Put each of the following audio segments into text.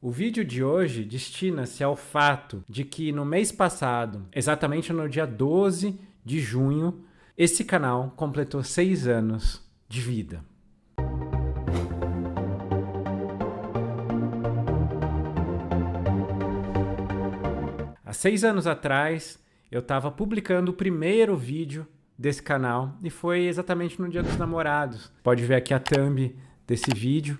O vídeo de hoje destina-se ao fato de que no mês passado, exatamente no dia 12 de junho, esse canal completou 6 anos de vida. Há 6 anos atrás, eu estava publicando o primeiro vídeo desse canal e foi exatamente no Dia dos Namorados. Pode ver aqui a thumb desse vídeo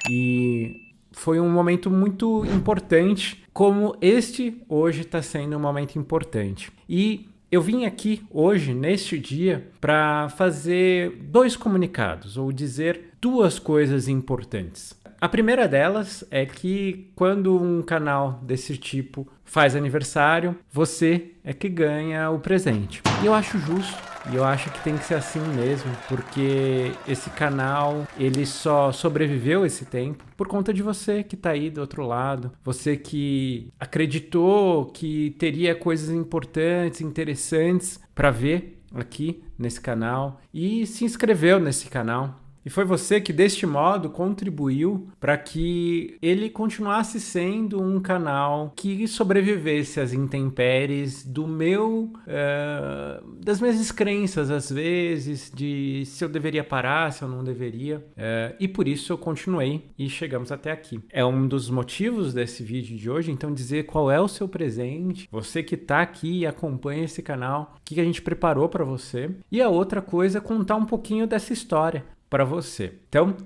e foi um momento muito importante, como este hoje está sendo um momento importante. E eu vim aqui hoje, neste dia, para fazer 2 comunicados, ou dizer 2 coisas importantes. A primeira delas é que quando um canal desse tipo faz aniversário, você é que ganha o presente. E eu acho justo, e eu acho que tem que ser assim mesmo, porque esse canal, ele só sobreviveu esse tempo por conta de você que tá aí do outro lado, você que acreditou que teria coisas importantes, interessantes para ver aqui nesse canal e se inscreveu nesse canal. E foi você que, deste modo, contribuiu para que ele continuasse sendo um canal que sobrevivesse às intempéries das minhas descrenças, às vezes, de se eu deveria parar, se eu não deveria. E por isso eu continuei e chegamos até aqui. É um dos motivos desse vídeo de hoje, então dizer qual é o seu presente, você que está aqui e acompanha esse canal, o que a gente preparou para você. E a outra coisa é contar um pouquinho dessa história para você. Então,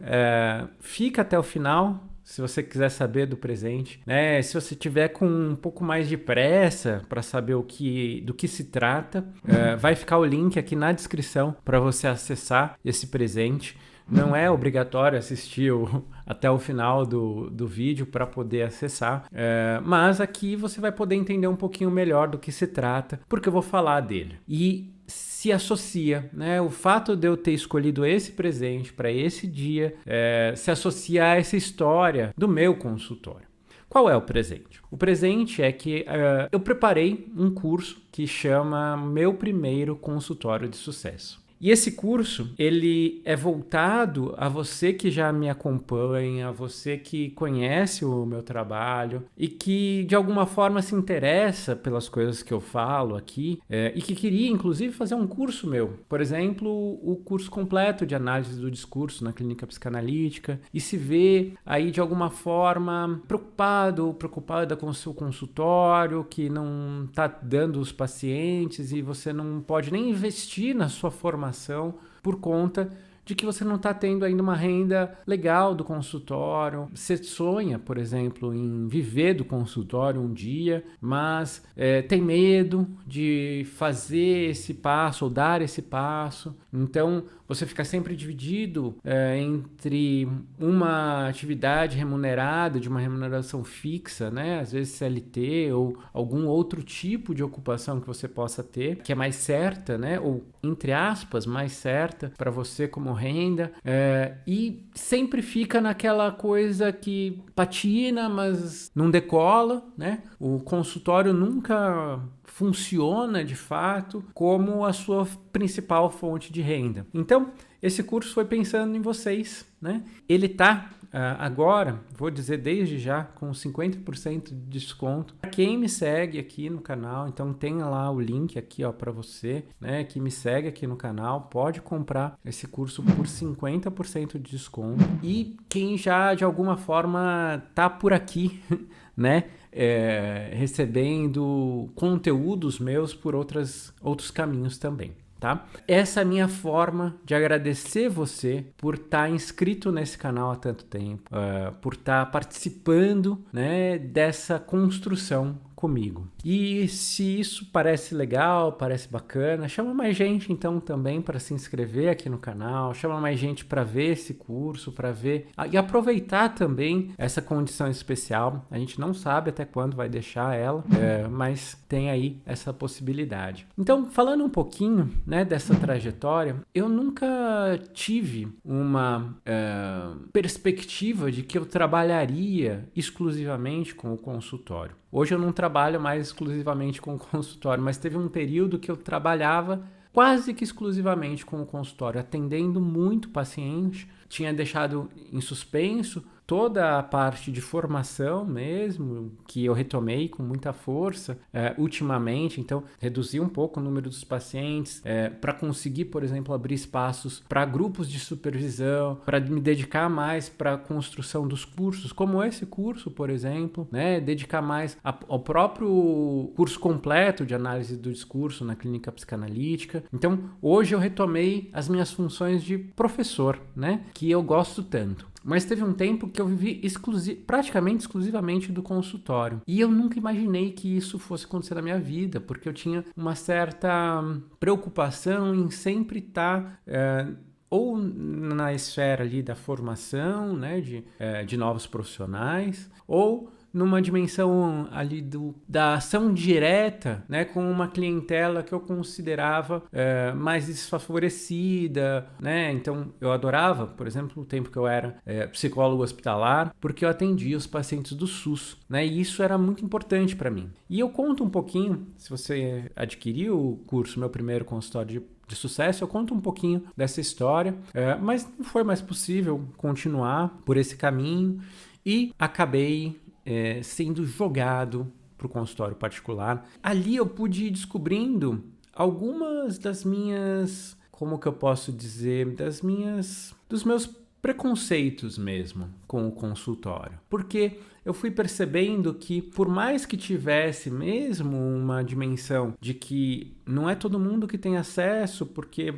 fica até o final, se você quiser saber do presente, né? Se você tiver com um pouco mais de pressa para saber do que se trata, vai ficar o link aqui na descrição para você acessar esse presente. Não é obrigatório assistir até o final do vídeo para poder acessar, mas aqui você vai poder entender um pouquinho melhor do que se trata, porque eu vou falar dele. E se associa, né? O fato de eu ter escolhido esse presente para esse dia se associa a essa história do meu consultório. Qual é o presente? O presente é que eu preparei um curso que chama Meu Primeiro Consultório de Sucesso. E esse curso, ele é voltado a você que já me acompanha, a você que conhece o meu trabalho e que de alguma forma se interessa pelas coisas que eu falo aqui e que queria inclusive fazer um curso meu. Por exemplo, o curso completo de análise do discurso na clínica psicanalítica e se vê aí de alguma forma preocupada com o seu consultório, que não está dando os pacientes e você não pode nem investir na sua formação por conta de que você não está tendo ainda uma renda legal do consultório. Você sonha, por exemplo, em viver do consultório um dia, mas tem medo de fazer esse passo ou dar esse passo. Então, você fica sempre dividido entre uma atividade remunerada, de uma remuneração fixa, né? Às vezes CLT ou algum outro tipo de ocupação que você possa ter, que é mais certa, né? Ou, entre aspas, mais certa para você como renda. E sempre fica naquela coisa que patina, mas não decola, né? O consultório nunca funciona de fato como a sua principal fonte de renda. Então, esse curso foi pensando em vocês, né? Ele está agora, vou dizer desde já, com 50% de desconto. Para quem me segue aqui no canal, então tem lá o link aqui para você, né, que me segue aqui no canal, pode comprar esse curso por 50% de desconto. E quem já de alguma forma tá por aqui, né, recebendo conteúdos meus por outros caminhos também. Tá? Essa é a minha forma de agradecer você por estar inscrito nesse canal há tanto tempo, por estar participando, né, dessa construção comigo. E se isso parece legal, parece bacana, chama mais gente então também para se inscrever aqui no canal, chama mais gente para ver esse curso, para ver e aproveitar também essa condição especial. A gente não sabe até quando vai deixar ela, mas tem aí essa possibilidade. Então, falando um pouquinho, né, dessa trajetória, eu nunca tive uma perspectiva de que eu trabalharia exclusivamente com o consultório. Hoje eu não trabalho mais exclusivamente com o consultório, mas teve um período que eu trabalhava quase que exclusivamente com o consultório, atendendo muito paciente tinha deixado em suspenso toda a parte de formação mesmo, que eu retomei com muita força ultimamente. Então, reduzi um pouco o número dos pacientes para conseguir, por exemplo, abrir espaços para grupos de supervisão, para me dedicar mais para a construção dos cursos, como esse curso, por exemplo, né? Dedicar mais ao próprio curso completo de análise do discurso na clínica psicanalítica. Então, hoje eu retomei as minhas funções de professor, né? Que eu gosto tanto. Mas teve um tempo que eu vivi praticamente exclusivamente do consultório. E eu nunca imaginei que isso fosse acontecer na minha vida, porque eu tinha uma certa preocupação em sempre estar ou na esfera ali da formação, né, de novos profissionais, ou numa dimensão ali da ação direta, né, com uma clientela que eu considerava mais desfavorecida, né? Então eu adorava, por exemplo, o tempo que eu era psicólogo hospitalar, porque eu atendia os pacientes do SUS, né? E isso era muito importante para mim. E eu conto um pouquinho, se você adquiriu o curso Meu Primeiro Consultório de Sucesso, eu conto um pouquinho dessa história, mas não foi mais possível continuar por esse caminho e acabei sendo jogado para o consultório particular. Ali eu pude ir descobrindo algumas das minhas, como que eu posso dizer, dos meus preconceitos mesmo com o consultório. Porque eu fui percebendo que, por mais que tivesse mesmo uma dimensão de que não é todo mundo que tem acesso, porque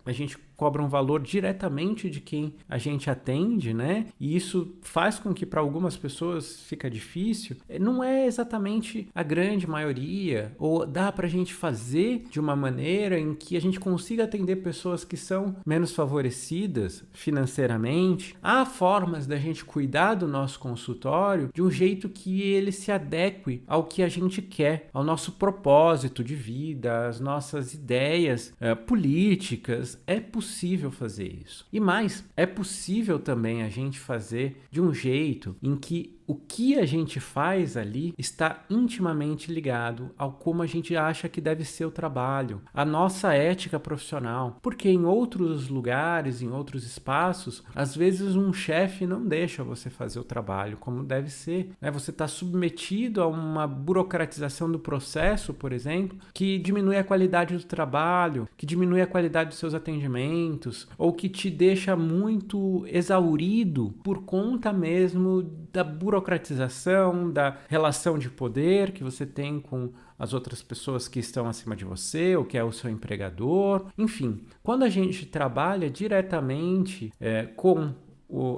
a gente cobra um valor diretamente de quem a gente atende, né? E isso faz com que para algumas pessoas fica difícil. Não é exatamente a grande maioria, ou dá para a gente fazer de uma maneira em que a gente consiga atender pessoas que são menos favorecidas financeiramente. Há formas da gente cuidar do nosso consultório de um jeito que ele se adeque ao que a gente quer, ao nosso propósito de vida, às nossas ideias políticas. É possível fazer isso. E mais, é possível também a gente fazer de um jeito em que o que a gente faz ali está intimamente ligado ao como a gente acha que deve ser o trabalho, a nossa ética profissional. Porque em outros lugares, em outros espaços, às vezes um chefe não deixa você fazer o trabalho como deve ser, né? Você está submetido a uma burocratização do processo, por exemplo, que diminui a qualidade do trabalho, que diminui a qualidade dos seus atendimentos, ou que te deixa muito exaurido por conta mesmo da burocratização, da relação de poder que você tem com as outras pessoas que estão acima de você, ou que é o seu empregador. Enfim, quando a gente trabalha diretamente com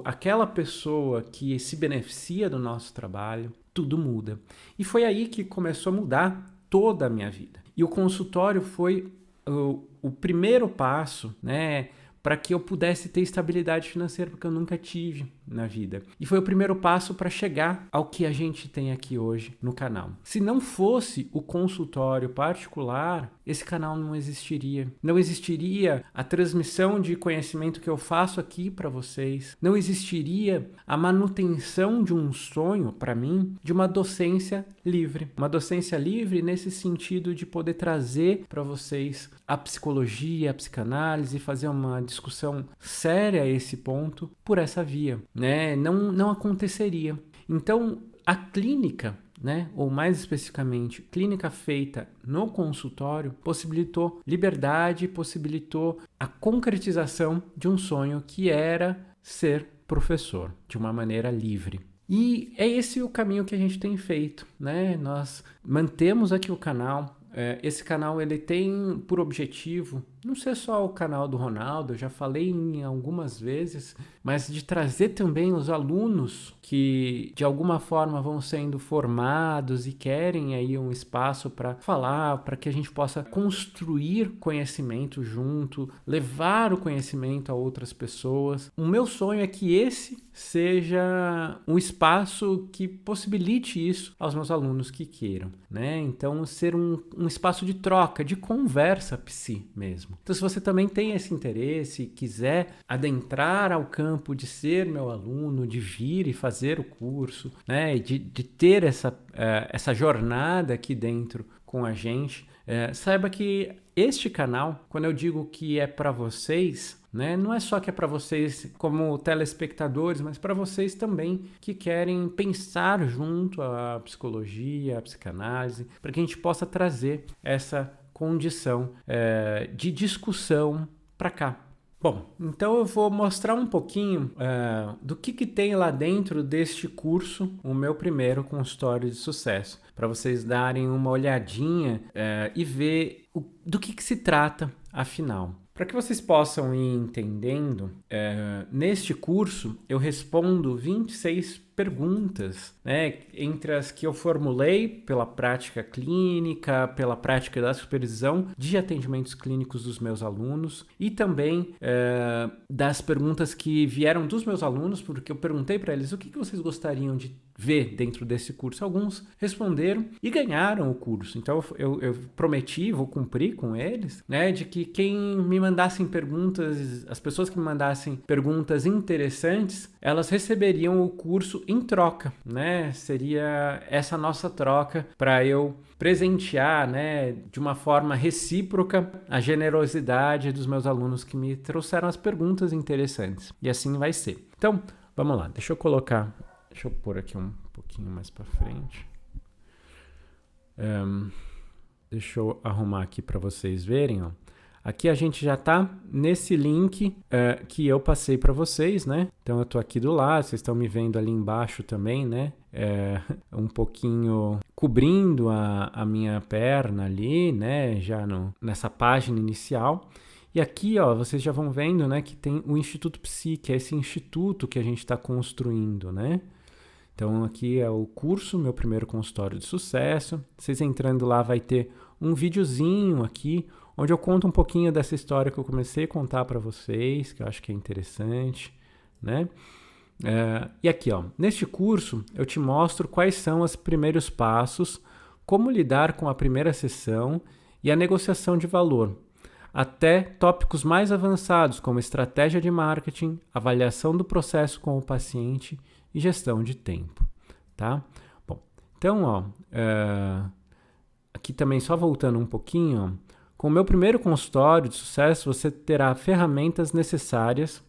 aquela pessoa que se beneficia do nosso trabalho, tudo muda. E foi aí que começou a mudar toda a minha vida. E o consultório foi o primeiro passo, né, para que eu pudesse ter estabilidade financeira, porque eu nunca tive na vida. E foi o primeiro passo para chegar ao que a gente tem aqui hoje no canal. Se não fosse o consultório particular, esse canal não existiria. Não existiria a transmissão de conhecimento que eu faço aqui para vocês. Não existiria a manutenção de um sonho, para mim, de uma docência livre. Uma docência livre nesse sentido de poder trazer para vocês a psicologia, a psicanálise, fazer uma discussão séria a esse ponto por essa via, né? Não aconteceria. Então, a clínica, né, ou mais especificamente, clínica feita no consultório, possibilitou liberdade, possibilitou a concretização de um sonho que era ser professor, de uma maneira livre. E é esse o caminho que a gente tem feito, né? Nós mantemos aqui o canal. Esse canal ele tem por objetivo não ser só o canal do Ronaldo, eu já falei em algumas vezes, mas de trazer também os alunos que de alguma forma vão sendo formados e querem aí um espaço para falar, para que a gente possa construir conhecimento junto, levar o conhecimento a outras pessoas. O meu sonho é que esse seja um espaço que possibilite isso aos meus alunos que queiram, né? Então, ser um espaço de troca, de conversa psi mesmo. Então, se você também tem esse interesse e quiser adentrar ao campo de ser meu aluno, de vir e fazer o curso, né? De ter essa jornada aqui dentro com a gente, saiba que este canal, quando eu digo que é para vocês, né? Não é só que é para vocês como telespectadores, mas para vocês também que querem pensar junto à psicologia, à psicanálise, para que a gente possa trazer essa condição de discussão para cá. Bom, então eu vou mostrar um pouquinho do que tem lá dentro deste curso, o meu primeiro consultório de sucesso, para vocês darem uma olhadinha e ver do que se trata, afinal. Para que vocês possam ir entendendo, neste curso eu respondo 26 perguntas, né, entre as que eu formulei pela prática clínica, pela prática da supervisão de atendimentos clínicos dos meus alunos e também das perguntas que vieram dos meus alunos, porque eu perguntei para eles o que vocês gostariam de ver dentro desse curso. Alguns responderam e ganharam o curso. Então eu prometi, vou cumprir com eles, né, de que quem me mandassem perguntas, as pessoas que me mandassem perguntas interessantes, elas receberiam o curso em troca, né? Seria essa nossa troca para eu presentear, né, de uma forma recíproca a generosidade dos meus alunos que me trouxeram as perguntas interessantes. E assim vai ser. Então, vamos lá. Deixa eu pôr aqui um pouquinho mais para frente. Deixa eu arrumar aqui para vocês verem, ó. Aqui a gente já está nesse link que eu passei para vocês, né? Então eu estou aqui do lado, vocês estão me vendo ali embaixo também, né? Um pouquinho cobrindo a minha perna ali, né? Já nessa página inicial. E aqui, ó, vocês já vão vendo, né, que tem o Instituto Psi, que é esse instituto que a gente está construindo, né? Então aqui é o curso, meu primeiro consultório de sucesso. Vocês entrando lá vai ter um videozinho aqui, onde eu conto um pouquinho dessa história que eu comecei a contar para vocês, que eu acho que é interessante, né? E aqui, ó, neste curso eu te mostro quais são os primeiros passos, como lidar com a primeira sessão e a negociação de valor, até tópicos mais avançados como estratégia de marketing, avaliação do processo com o paciente e gestão de tempo, tá? Bom, então, ó, aqui também só voltando um pouquinho, ó, com o meu primeiro consultório de sucesso, você terá ferramentas necessárias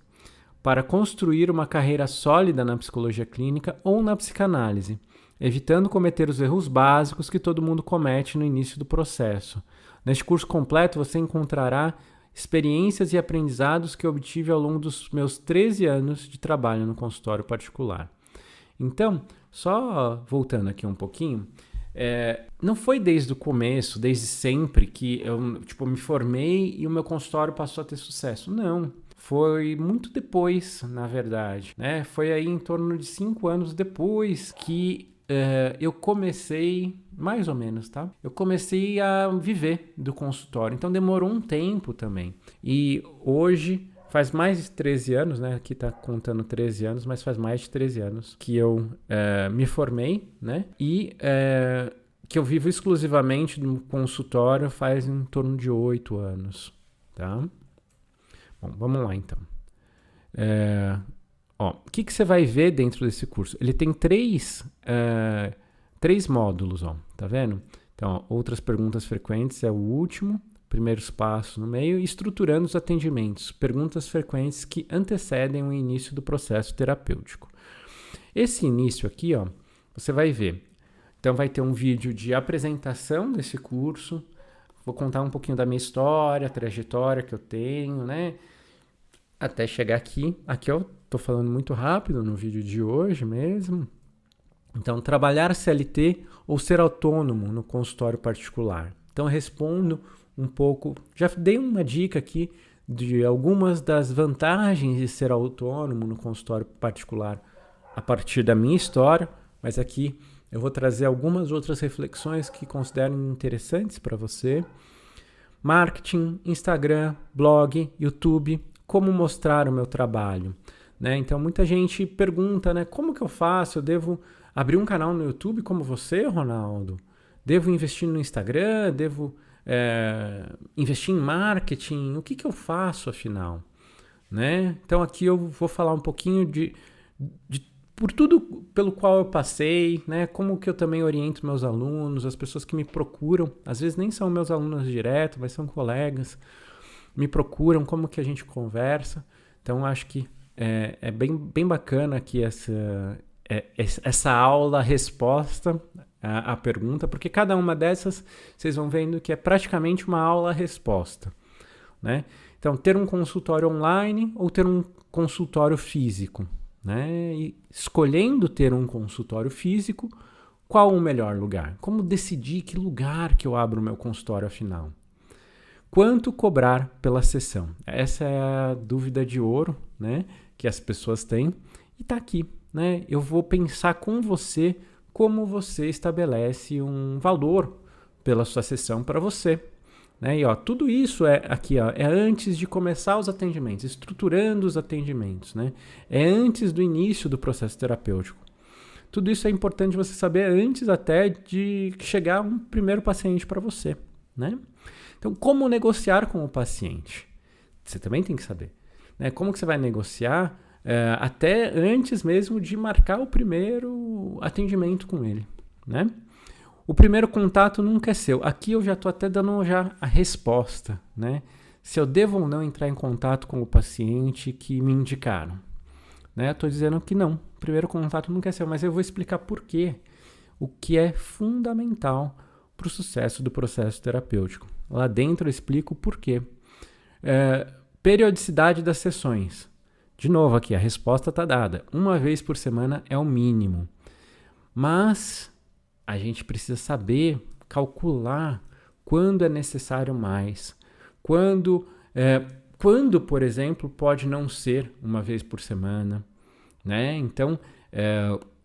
para construir uma carreira sólida na psicologia clínica ou na psicanálise, evitando cometer os erros básicos que todo mundo comete no início do processo. Neste curso completo, você encontrará experiências e aprendizados que eu obtive ao longo dos meus 13 anos de trabalho no consultório particular. Então, só voltando aqui um pouquinho, não foi desde o começo, desde sempre, que eu me formei e o meu consultório passou a ter sucesso. Não, foi muito depois, na verdade, né? Foi aí em torno de 5 anos depois que eu comecei, mais ou menos, tá? Eu comecei a viver do consultório, então demorou um tempo também. E hoje faz mais de 13 anos, né? Aqui tá contando 13 anos, mas faz mais de 13 anos que eu me formei, né? E que eu vivo exclusivamente no consultório faz em torno de 8 anos, tá? Bom, vamos lá então. O que você vai ver dentro desse curso? Ele tem três módulos, ó, tá vendo? Então, ó, outras perguntas frequentes é o último, primeiros passos no meio, e estruturando os atendimentos, perguntas frequentes que antecedem o início do processo terapêutico. Esse início aqui, ó, você vai ver. Então vai ter um vídeo de apresentação desse curso, vou contar um pouquinho da minha história, a trajetória que eu tenho, né? Até chegar aqui. Aqui eu tô falando muito rápido no vídeo de hoje mesmo. Então, trabalhar CLT ou ser autônomo no consultório particular. Então, eu respondo um pouco, já dei uma dica aqui de algumas das vantagens de ser autônomo no consultório particular a partir da minha história, mas aqui eu vou trazer algumas outras reflexões que considero interessantes para você. Marketing, Instagram, blog, YouTube, como mostrar o meu trabalho, né? Então, muita gente pergunta, né? Como que eu faço? Eu devo abrir um canal no YouTube como você, Ronaldo? Devo investir no Instagram? Devo investir em marketing? O que eu faço, afinal? Né? Então, aqui eu vou falar um pouquinho por tudo pelo qual eu passei, né? Como que eu também oriento meus alunos, as pessoas que me procuram, às vezes nem são meus alunos direto, mas são colegas, me procuram, como que a gente conversa. Então, acho que é bem bacana aqui essa aula-resposta à pergunta, porque cada uma dessas, vocês vão vendo que é praticamente uma aula-resposta, né? Então, ter um consultório online ou ter um consultório físico, né? E escolhendo ter um consultório físico, qual o melhor lugar? Como decidir que lugar que eu abro o meu consultório afinal? Quanto cobrar pela sessão? Essa é a dúvida de ouro, né, que as pessoas têm. E está aqui, né? Eu vou pensar com você como você estabelece um valor pela sua sessão para você. Né? E ó, tudo isso aqui, ó, é antes de começar os atendimentos, estruturando os atendimentos. Né? É antes do início do processo terapêutico. Tudo isso é importante você saber antes até de chegar um primeiro paciente para você. Né? Então, como negociar com o paciente? Você também tem que saber. Né? Como que você vai negociar até antes mesmo de marcar o primeiro atendimento com ele. Né? O primeiro contato nunca é seu. Aqui eu já estou até dando a resposta. Né? Se eu devo ou não entrar em contato com o paciente que me indicaram. Né? Estou dizendo que não. O primeiro contato nunca é seu, mas eu vou explicar por quê. O que é fundamental para o sucesso do processo terapêutico. Lá dentro eu explico o porquê. Periodicidade das sessões. De novo aqui, a resposta está dada. 1 vez por semana é o mínimo. Mas a gente precisa saber calcular quando é necessário mais. Quando, por exemplo, pode não ser 1 vez por semana. Né? Então,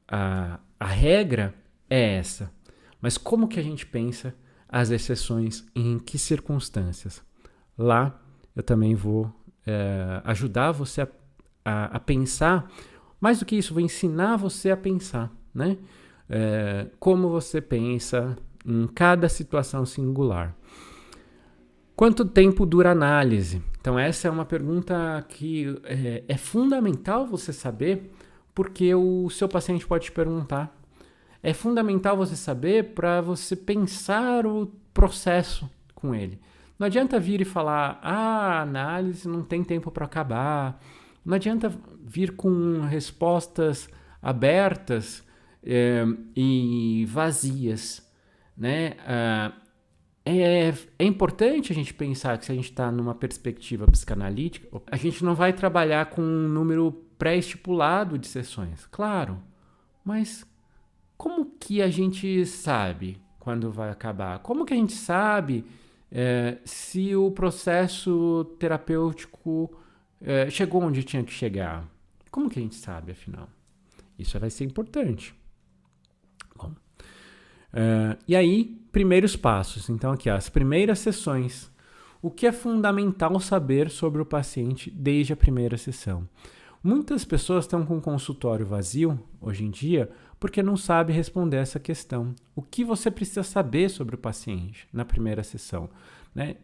a regra é essa. Mas como que a gente pensa as exceções e em que circunstâncias? Lá eu também vou ajudar você a pensar. Mais do que isso, vou ensinar você a pensar. Né? Como você pensa em cada situação singular. Quanto tempo dura a análise? Então essa é uma pergunta que é fundamental você saber, porque o seu paciente pode te perguntar. É fundamental você saber para você pensar o processo com ele. Não adianta vir e falar, a análise não tem tempo para acabar. Não adianta vir com respostas abertas e vazias. Né? É importante a gente pensar que se a gente está numa perspectiva psicanalítica, a gente não vai trabalhar com um número pré-estipulado de sessões. Claro, mas como que a gente sabe quando vai acabar? Como que a gente sabe se o processo terapêutico chegou onde tinha que chegar? Como que a gente sabe, afinal? Isso vai ser importante. Bom, e aí, primeiros passos. Então, aqui, as primeiras sessões. O que é fundamental saber sobre o paciente desde a primeira sessão? Muitas pessoas estão com o consultório vazio, hoje em dia, porque não sabem responder essa questão. O que você precisa saber sobre o paciente na primeira sessão? Né?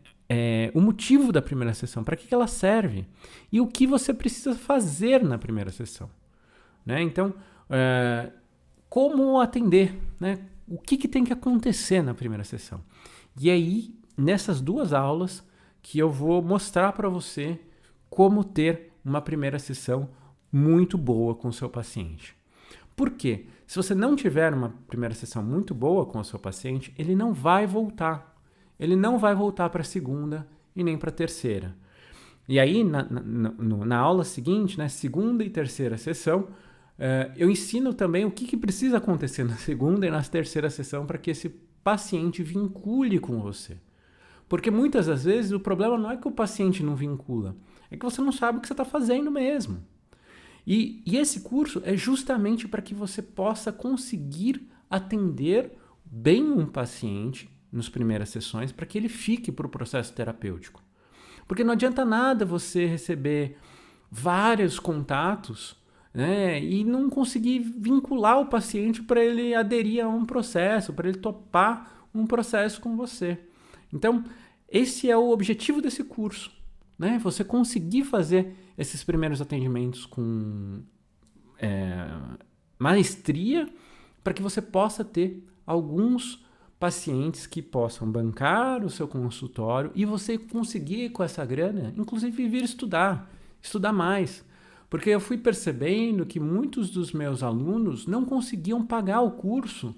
O motivo da primeira sessão, para que ela serve? E o que você precisa fazer na primeira sessão? Né? Então, como atender? Né? O que tem que acontecer na primeira sessão? E aí, nessas 2 aulas, que eu vou mostrar para você como ter uma primeira sessão muito boa com o seu paciente. Por quê? Se você não tiver uma primeira sessão muito boa com o seu paciente, ele não vai voltar. Ele não vai voltar para a segunda e nem para a terceira. E aí, na aula seguinte, né, segunda e terceira sessão, eu ensino também o que precisa acontecer na segunda e na terceira sessão para que esse paciente vincule com você. Porque muitas das vezes o problema não é que o paciente não vincula, é que você não sabe o que você está fazendo mesmo. E esse curso é justamente para que você possa conseguir atender bem um paciente nas primeiras sessões para que ele fique para o processo terapêutico. Porque não adianta nada você receber vários contatos, né, e não conseguir vincular o paciente para ele aderir a um processo, para ele topar um processo com você. Então, esse é o objetivo desse curso, né? Você conseguir fazer esses primeiros atendimentos com maestria para que você possa ter alguns pacientes que possam bancar o seu consultório e você conseguir com essa grana, inclusive vir estudar mais. Porque eu fui percebendo que muitos dos meus alunos não conseguiam pagar o curso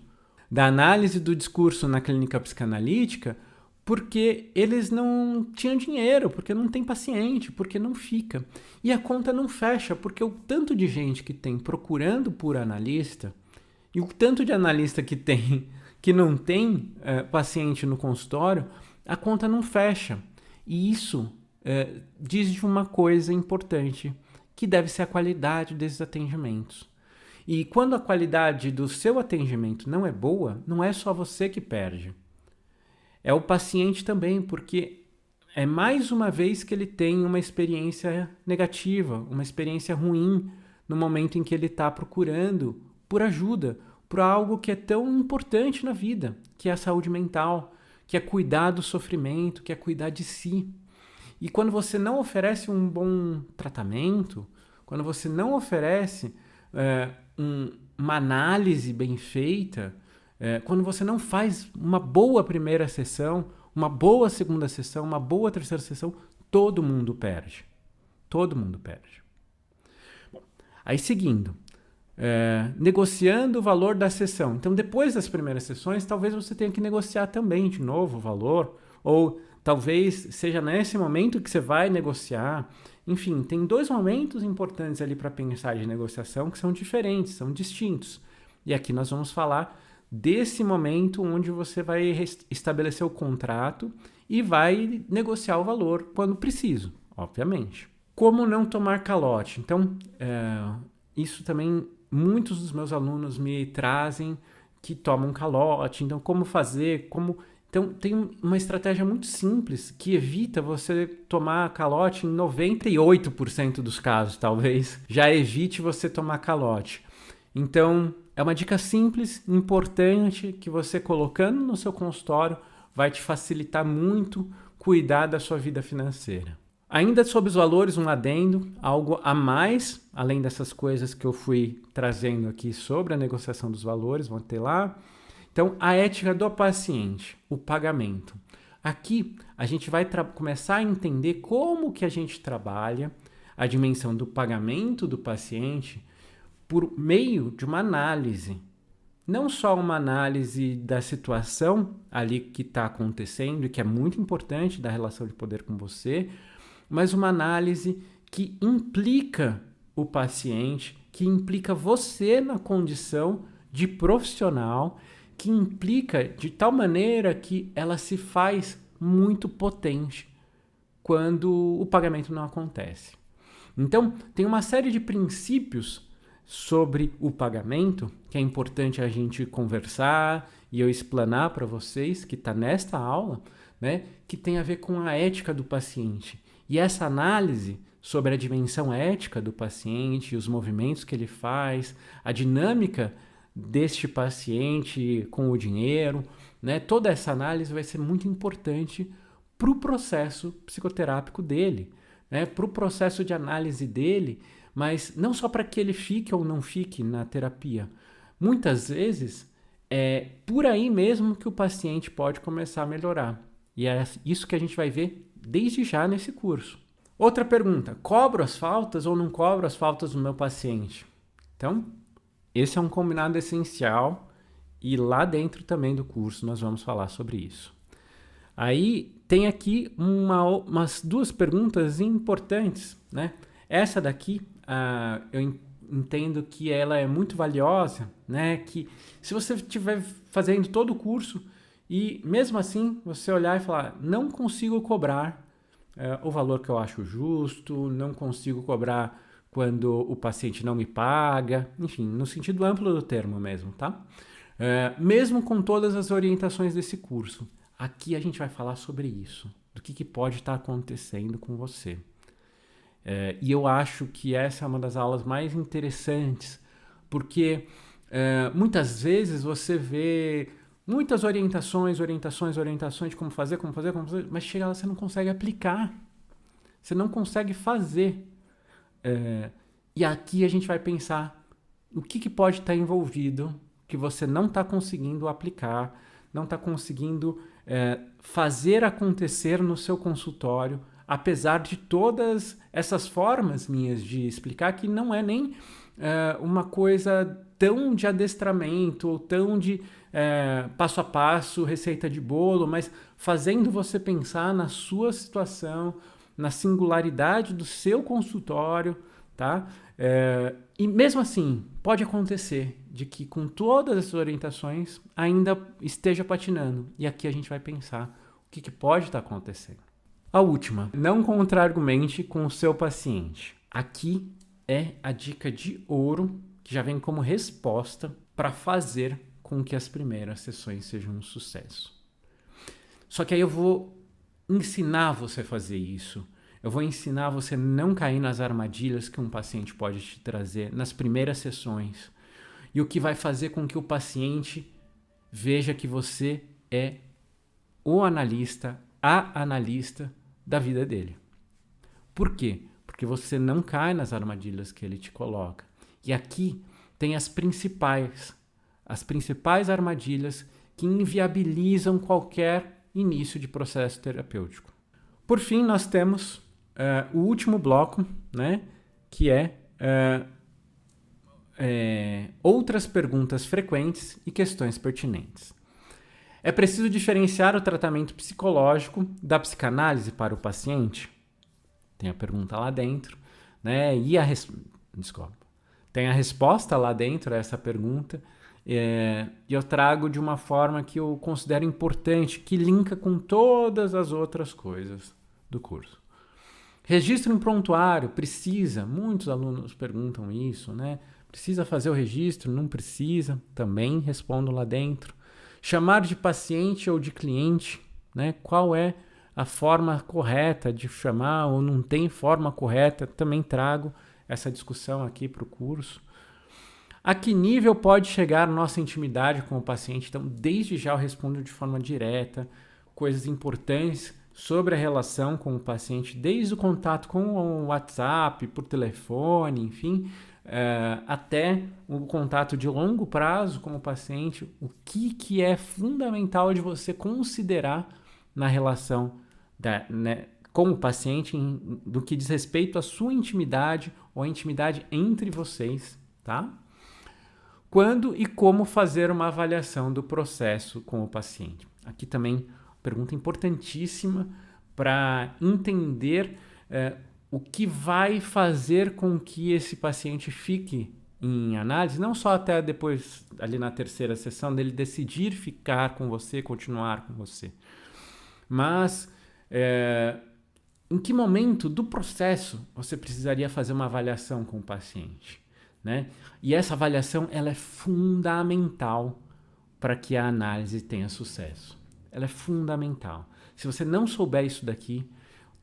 da análise do discurso na clínica psicanalítica porque eles não tinham dinheiro, porque não tem paciente, porque não fica. E a conta não fecha, porque o tanto de gente que tem procurando por analista e o tanto de analista que tem que não tem paciente no consultório, a conta não fecha. E isso diz de uma coisa importante, que deve ser a qualidade desses atendimentos. E quando a qualidade do seu atendimento não é boa, não é só você que perde. É o paciente também, porque é mais uma vez que ele tem uma experiência negativa, uma experiência ruim no momento em que ele está procurando por ajuda, por algo que é tão importante na vida, que é a saúde mental, que é cuidar do sofrimento, que é cuidar de si. E quando você não oferece um bom tratamento, quando você não oferece uma análise bem feita, quando você não faz uma boa primeira sessão, uma boa segunda sessão, uma boa terceira sessão, todo mundo perde. Todo mundo perde. Bom, aí seguindo, negociando o valor da sessão. Então, depois das primeiras sessões, talvez você tenha que negociar também de novo o valor, ou talvez seja nesse momento que você vai negociar. Enfim, tem 2 momentos importantes ali para pensar de negociação que são diferentes, são distintos. E aqui nós vamos falar desse momento onde você vai estabelecer o contrato e vai negociar o valor quando preciso, obviamente. Como não tomar calote? Então, isso também muitos dos meus alunos me trazem que tomam calote. Então, como fazer? Então, tem uma estratégia muito simples que evita você tomar calote em 98% dos casos, talvez. Já evite você tomar calote. Então, é uma dica simples, importante, que você colocando no seu consultório vai te facilitar muito cuidar da sua vida financeira. Ainda sobre os valores, um adendo, algo a mais, além dessas coisas que eu fui trazendo aqui sobre a negociação dos valores, vão ter lá. Então, a ética do paciente, o pagamento. Aqui, a gente vai começar a entender como que a gente trabalha a dimensão do pagamento do paciente por meio de uma análise. Não só uma análise da situação ali que está acontecendo e que é muito importante da relação de poder com você, mas uma análise que implica o paciente, que implica você na condição de profissional, que implica de tal maneira que ela se faz muito potente quando o pagamento não acontece. Então, tem uma série de princípios sobre o pagamento que é importante a gente conversar e eu explanar para vocês, que está nesta aula, né, que tem a ver com a ética do paciente. E essa análise sobre a dimensão ética do paciente, os movimentos que ele faz, a dinâmica deste paciente com o dinheiro, né? Toda essa análise vai ser muito importante para o processo psicoterápico dele, né? Para o processo de análise dele, mas não só para que ele fique ou não fique na terapia. Muitas vezes é por aí mesmo que o paciente pode começar a melhorar. E é isso que a gente vai ver desde já nesse curso. Outra pergunta, cobro as faltas ou não cobro as faltas do meu paciente? Então, esse é um combinado essencial e lá dentro também do curso nós vamos falar sobre isso. Aí tem aqui umas 2 perguntas importantes, né? Essa daqui eu entendo que ela é muito valiosa, né? Que se você estiver fazendo todo o curso e mesmo assim você olhar e falar, não consigo cobrar o valor que eu acho justo, não consigo cobrar quando o paciente não me paga, enfim, no sentido amplo do termo mesmo, tá? Mesmo com todas as orientações desse curso, aqui a gente vai falar sobre isso, do que pode estar acontecendo com você. E eu acho que essa é uma das aulas mais interessantes, porque muitas vezes você vê muitas orientações de como fazer, mas chega lá você não consegue aplicar, você não consegue fazer. E aqui a gente vai pensar o que pode estar envolvido que você não está conseguindo aplicar não está conseguindo fazer acontecer no seu consultório, apesar de todas essas formas minhas de explicar que não é nem uma coisa tão de adestramento ou tão de passo a passo, receita de bolo, mas fazendo você pensar na sua situação, na singularidade do seu consultório, tá? E mesmo assim, pode acontecer de que com todas essas orientações ainda esteja patinando. E aqui a gente vai pensar o que pode estar acontecendo. A última, não contra-argumente com o seu paciente. Aqui é a dica de ouro que já vem como resposta para fazer com que as primeiras sessões sejam um sucesso. Só que aí eu vou ensinar você a fazer isso. Eu vou ensinar você a não cair nas armadilhas que um paciente pode te trazer nas primeiras sessões. E o que vai fazer com que o paciente veja que você é o analista, a analista da vida dele. Por quê? Porque você não cai nas armadilhas que ele te coloca. E aqui tem as principais armadilhas que inviabilizam qualquer início de processo terapêutico. Por fim, nós temos o último bloco, né, que é outras perguntas frequentes e questões pertinentes. É preciso diferenciar o tratamento psicológico da psicanálise para o paciente? Tem a pergunta lá dentro, né? Tem a resposta lá dentro a essa pergunta, e eu trago de uma forma que eu considero importante, que linka com todas as outras coisas do curso. Registro em prontuário, precisa? Muitos alunos perguntam isso, né? Precisa fazer o registro? Não precisa? Também respondo lá dentro. Chamar de paciente ou de cliente, né? Qual é a forma correta de chamar ou não tem forma correta? Também trago essa discussão aqui para o curso. A que nível pode chegar nossa intimidade com o paciente? Então, desde já eu respondo de forma direta, coisas importantes sobre a relação com o paciente, desde o contato com o WhatsApp, por telefone, enfim, até o contato de longo prazo com o paciente, o que é fundamental de você considerar na relação com o paciente do que diz respeito à sua intimidade ou à intimidade entre vocês, tá? Quando e como fazer uma avaliação do processo com o paciente. Aqui também pergunta importantíssima para entender o que vai fazer com que esse paciente fique em análise, não só até depois, ali na terceira sessão, dele decidir ficar com você, continuar com você, mas em que momento do processo você precisaria fazer uma avaliação com o paciente, né? E essa avaliação ela é fundamental para que a análise tenha sucesso. Ela é fundamental. Se você não souber isso daqui,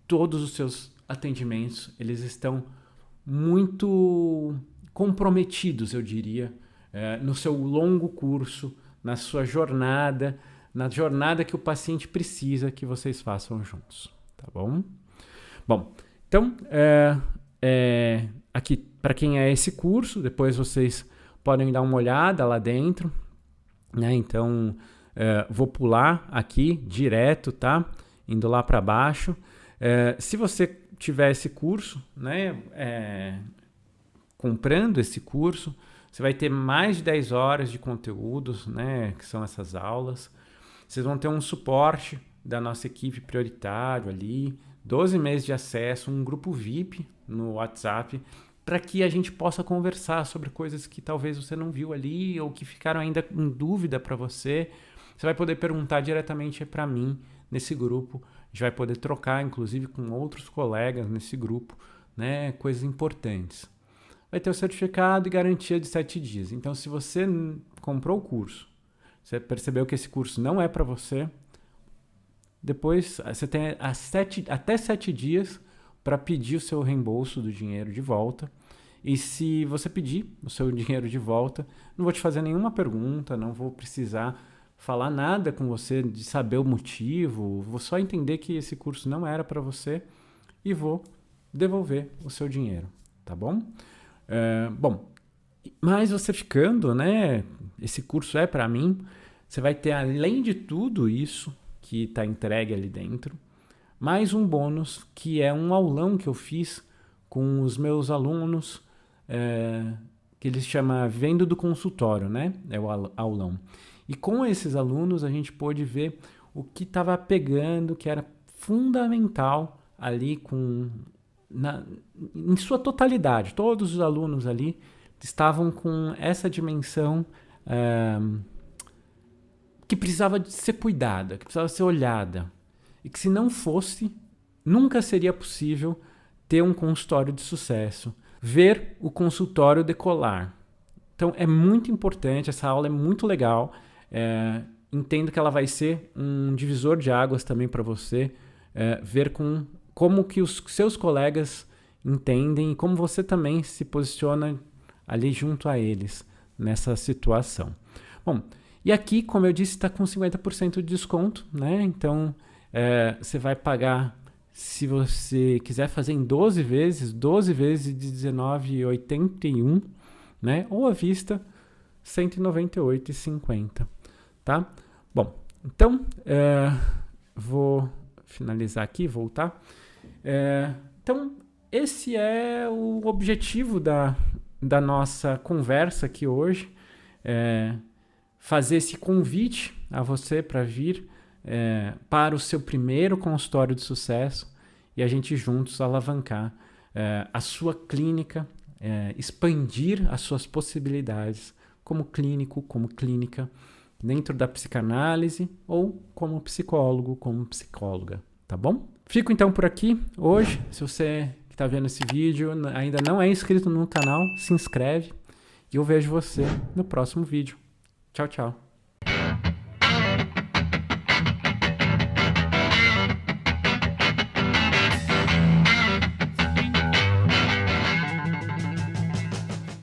todos os seus atendimentos eles estão muito comprometidos, eu diria, no seu longo curso, na sua jornada, na jornada que o paciente precisa que vocês façam juntos, tá bom? Bom, então, aqui, para quem é esse curso, depois vocês podem dar uma olhada lá dentro, né? Então, vou pular aqui direto, tá? Indo lá para baixo. Se você tiver esse curso, né? Comprando esse curso, você vai ter mais de 10 horas de conteúdos, né? Que são essas aulas. Vocês vão ter um suporte da nossa equipe prioritário ali, 12 meses de acesso, um grupo VIP no WhatsApp, para que a gente possa conversar sobre coisas que talvez você não viu ali ou que ficaram ainda em dúvida para você. Você vai poder perguntar diretamente para mim nesse grupo. A gente vai poder trocar, inclusive, com outros colegas nesse grupo, né? Coisas importantes. Vai ter o certificado e garantia de 7 dias. Então, se você comprou o curso, você percebeu que esse curso não é para você, depois você tem até 7 dias para pedir o seu reembolso do dinheiro de volta. E se você pedir o seu dinheiro de volta, não vou te fazer nenhuma pergunta, não vou precisar falar nada com você de saber o motivo, vou só entender que esse curso não era para você e vou devolver o seu dinheiro, tá bom? Bom, mas você ficando, né? Esse curso é para mim. Você vai ter, além de tudo isso que está entregue ali dentro, mais um bônus, que é um aulão que eu fiz com os meus alunos, que eles chamam Vendo do Consultório, né? É o aulão. E com esses alunos a gente pôde ver o que estava pegando, que era fundamental ali em sua totalidade. Todos os alunos ali estavam com essa dimensão que precisava de ser cuidada, que precisava ser olhada. E que se não fosse, nunca seria possível ter um consultório de sucesso, ver o consultório decolar. Então é muito importante, essa aula é muito legal. Entendo que ela vai ser um divisor de águas também para você, ver como que os seus colegas entendem e como você também se posiciona ali junto a eles nessa situação. Bom, e aqui, como eu disse, está com 50% de desconto, né? Então, você vai pagar, se você quiser fazer em 12 vezes de R$19,81, né? Ou à vista, R$198,50, tá? Bom, então, vou finalizar aqui, voltar. Então, esse é o objetivo da nossa conversa aqui hoje. Fazer esse convite a você para vir para o seu primeiro consultório de sucesso e a gente juntos alavancar a sua clínica, expandir as suas possibilidades como clínico, como clínica, dentro da psicanálise ou como psicólogo, como psicóloga, tá bom? Fico então por aqui hoje. Se você que está vendo esse vídeo ainda não é inscrito no canal, se inscreve e eu vejo você no próximo vídeo. Tchau, tchau.